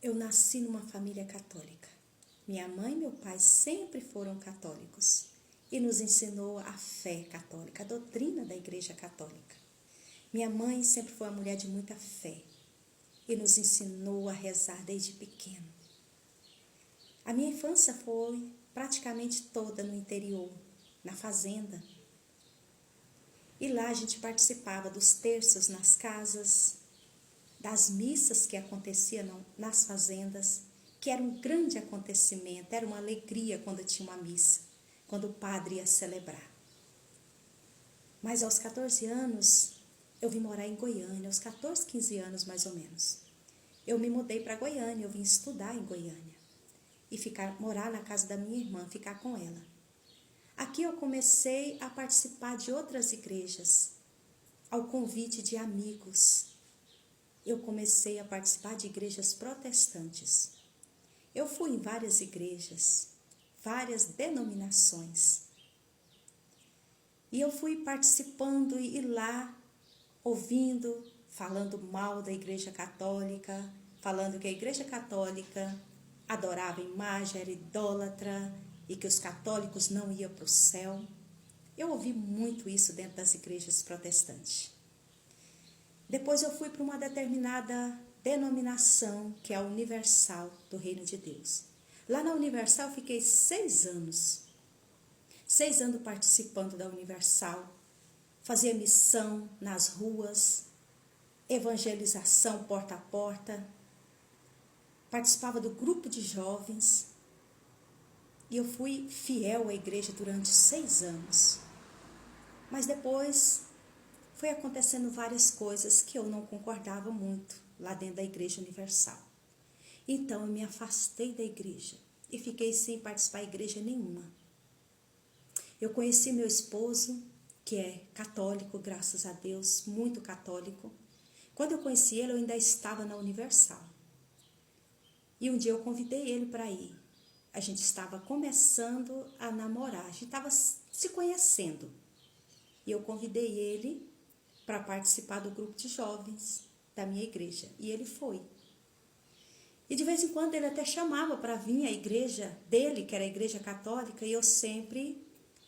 Eu nasci numa família católica. Minha mãe e meu pai sempre foram católicos e nos ensinou a fé católica, a doutrina da Igreja Católica. Minha mãe sempre foi uma mulher de muita fé e nos ensinou a rezar desde pequeno. A minha infância foi praticamente toda no interior, na fazenda. E lá a gente participava dos terços nas casas, das missas que aconteciam nas fazendas, que era um grande acontecimento, era uma alegria quando tinha uma missa, quando o padre ia celebrar. Mas aos 14 anos, eu vim morar em Goiânia, aos 14, 15 anos mais ou menos. Eu me mudei para Goiânia, eu vim estudar em Goiânia e morar na casa da minha irmã, ficar com ela. Aqui eu comecei a participar de outras igrejas, ao convite de amigos. Eu comecei a participar de igrejas protestantes. Eu fui em várias igrejas, várias denominações. E eu fui participando e lá, ouvindo, falando mal da Igreja Católica, falando que a Igreja Católica adorava imagem, era idólatra e que os católicos não iam para o céu. Eu ouvi muito isso dentro das igrejas protestantes. Depois eu fui para uma determinada denominação, que é a Universal do Reino de Deus. Lá na Universal eu fiquei 6 anos. 6 anos participando da Universal. Fazia missão nas ruas, evangelização porta a porta. Participava do grupo de jovens. E eu fui fiel à igreja durante 6 anos. Mas depois foi acontecendo várias coisas que eu não concordava muito lá dentro da Igreja Universal. Então eu me afastei da igreja e fiquei sem participar de igreja nenhuma. Eu conheci meu esposo, que é católico, graças a Deus, muito católico. Quando eu conheci ele, eu ainda estava na Universal. E um dia eu convidei ele para ir. A gente estava começando a namorar, a gente estava se conhecendo. E eu convidei ele para participar do grupo de jovens da minha igreja. E ele foi. E de vez em quando ele até chamava para vir à igreja dele, que era a igreja católica, e eu sempre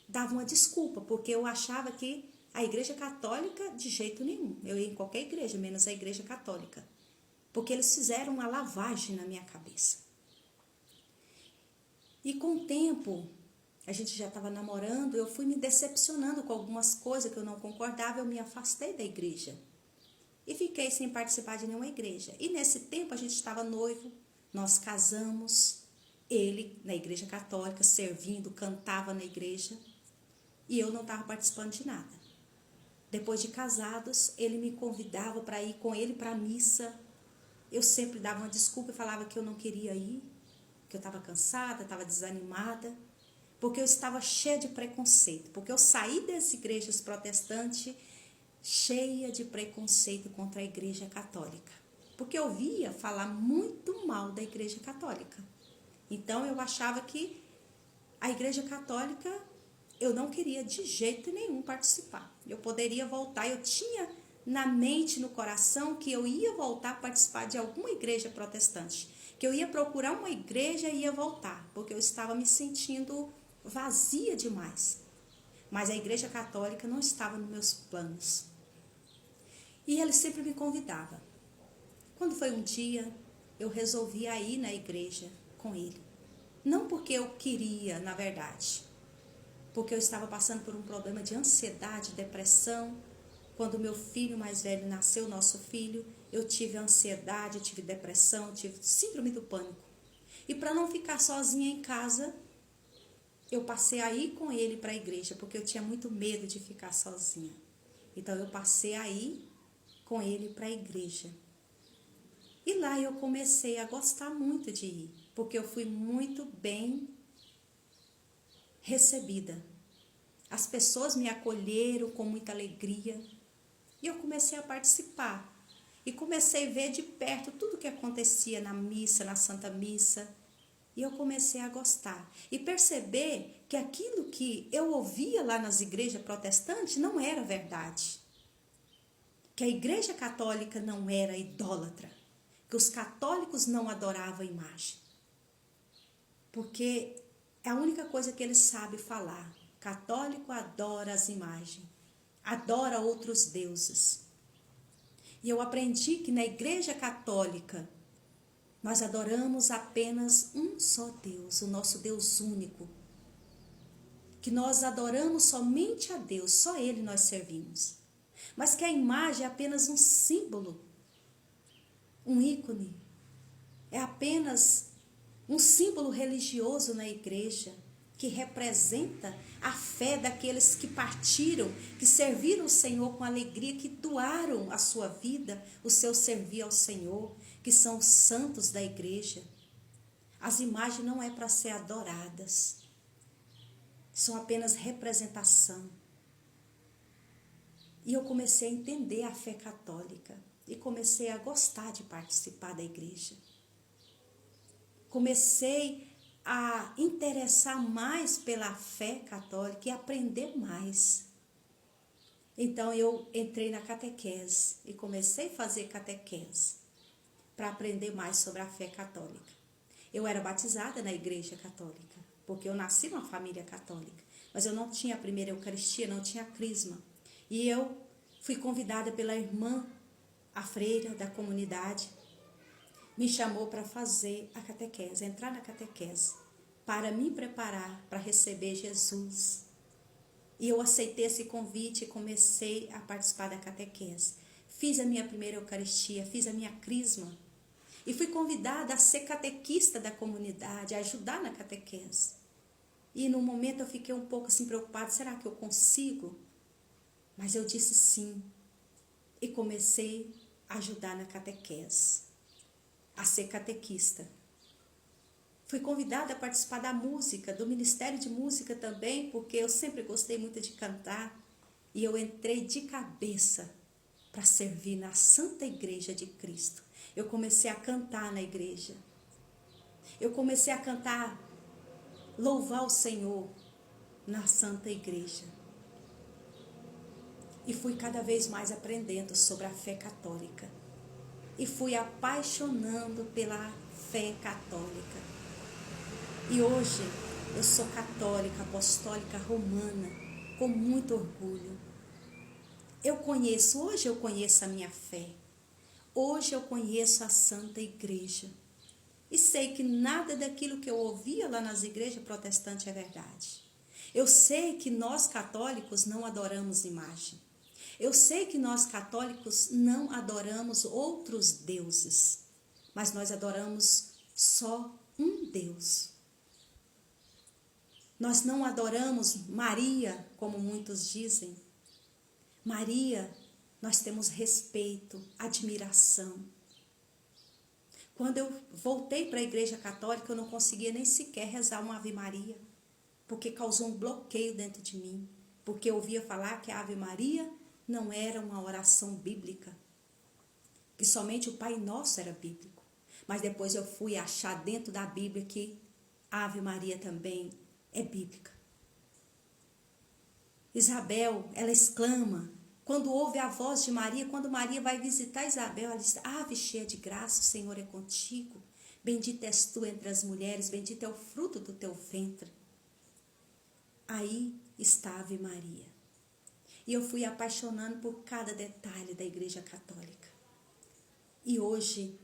dava uma desculpa, porque eu achava que a igreja católica, de jeito nenhum. Eu ia em qualquer igreja, menos a igreja católica. Porque eles fizeram uma lavagem na minha cabeça. E com o tempo, a gente já estava namorando, eu fui me decepcionando com algumas coisas que eu não concordava, eu me afastei da igreja. E fiquei sem participar de nenhuma igreja. E nesse tempo a gente estava noivo, nós casamos, ele na igreja católica, servindo, cantava na igreja, e eu não estava participando de nada. Depois de casados, ele me convidava para ir com ele para a missa. Eu sempre dava uma desculpa e falava que eu não queria ir, que eu estava cansada, estava desanimada, porque eu estava cheia de preconceito, porque eu saí das igrejas protestantes cheia de preconceito contra a igreja católica, porque eu via falar muito mal da igreja católica. Então eu achava que a igreja católica eu não queria de jeito nenhum participar. Eu poderia voltar, eu tinha na mente, no coração, que eu ia voltar a participar de alguma igreja protestante, que eu ia procurar uma igreja e ia voltar, porque eu estava me sentindo vazia demais. Mas a igreja católica não estava nos meus planos. E ele sempre me convidava. Quando foi um dia, eu resolvi ir na igreja com ele. Não porque eu queria, na verdade, porque eu estava passando por um problema de ansiedade, depressão. Quando meu filho mais velho nasceu, nosso filho, eu tive ansiedade, tive depressão, tive síndrome do pânico. E para não ficar sozinha em casa, eu passei a ir com ele para a igreja, porque eu tinha muito medo de ficar sozinha. Então eu passei a ir com ele para a igreja. E lá eu comecei a gostar muito de ir, porque eu fui muito bem recebida. As pessoas me acolheram com muita alegria e eu comecei a participar. E comecei a ver de perto tudo o que acontecia na missa, na Santa Missa. E eu comecei a gostar e perceber que aquilo que eu ouvia lá nas igrejas protestantes não era verdade. Que a igreja católica não era idólatra. que os católicos não adoravam a imagem. Porque é a única coisa que eles sabem falar. Católico adora as imagens, adora outros deuses. E eu aprendi que na Igreja Católica nós adoramos apenas um só Deus, o nosso Deus único. Que nós adoramos somente a Deus, só Ele nós servimos. Mas que a imagem é apenas um símbolo, um ícone. É apenas um símbolo religioso na igreja que representa a fé daqueles que partiram, que serviram o Senhor com alegria, que doaram a sua vida, o seu servir ao Senhor, que são os santos da igreja. As imagens não é para ser adoradas, são apenas representação. E eu comecei a entender a fé católica e comecei a gostar de participar da igreja. Comecei a interessar mais pela fé católica e aprender mais. Então eu entrei na catequese e comecei a fazer catequese para aprender mais sobre a fé católica. Eu era batizada na igreja católica, porque eu nasci numa família católica, mas eu não tinha a primeira Eucaristia, não tinha crisma. E eu fui convidada pela irmã, a freira da comunidade, me chamou para fazer a catequese, entrar na catequese, para me preparar para receber Jesus. E eu aceitei esse convite e comecei a participar da catequese. Fiz a minha primeira Eucaristia, fiz a minha crisma. E fui convidada a ser catequista da comunidade, a ajudar na catequese. E no momento eu fiquei um pouco assim preocupada, será que eu consigo? Mas eu disse sim. E comecei a ajudar na catequese, a ser catequista. Fui convidada a participar da música, do Ministério de Música também, porque eu sempre gostei muito de cantar. E eu entrei de cabeça para servir na Santa Igreja de Cristo. Eu comecei a cantar na igreja. Eu comecei a cantar, louvar o Senhor na Santa Igreja. E fui cada vez mais aprendendo sobre a fé católica. E fui apaixonando pela fé católica. E hoje eu sou católica, apostólica, romana, com muito orgulho. Hoje eu conheço a minha fé. Hoje eu conheço a Santa Igreja. E sei que nada daquilo que eu ouvia lá nas igrejas protestantes é verdade. Eu sei que nós católicos não adoramos imagem. Eu sei que nós católicos não adoramos outros deuses. Mas nós adoramos só um Deus. Nós não adoramos Maria, como muitos dizem. Maria, nós temos respeito, admiração. Quando eu voltei para a igreja católica, eu não conseguia nem sequer rezar uma Ave Maria, porque causou um bloqueio dentro de mim, porque eu ouvia falar que a Ave Maria não era uma oração bíblica, que somente o Pai Nosso era bíblico. Mas depois eu fui achar dentro da Bíblia que a Ave Maria também é bíblica. Isabel, ela exclama, quando ouve a voz de Maria, quando Maria vai visitar Isabel, ela diz, ave cheia de graça, o Senhor é contigo. Bendita és tu entre as mulheres, bendito é o fruto do teu ventre. Aí está a Ave Maria. E eu fui apaixonando por cada detalhe da Igreja Católica. E hoje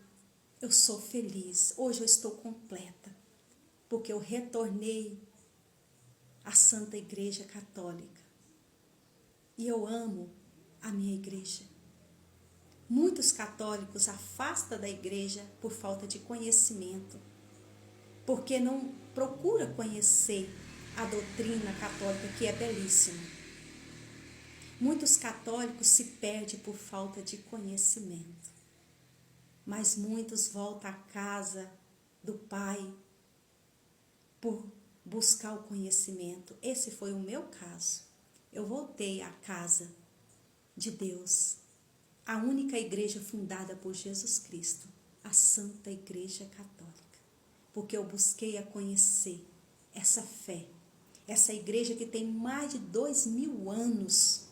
eu sou feliz, hoje eu estou completa, porque eu retornei à Santa Igreja Católica. E eu amo a minha igreja. Muitos católicos afastam da igreja por falta de conhecimento, porque não procura conhecer a doutrina católica, que é belíssima. Muitos católicos se perdem por falta de conhecimento, mas muitos voltam à casa do Pai por buscar o conhecimento. Esse foi o meu caso. Eu voltei à casa de Deus, a única igreja fundada por Jesus Cristo, a Santa Igreja Católica, porque eu busquei a conhecer essa fé, essa igreja que tem mais de 2000 anos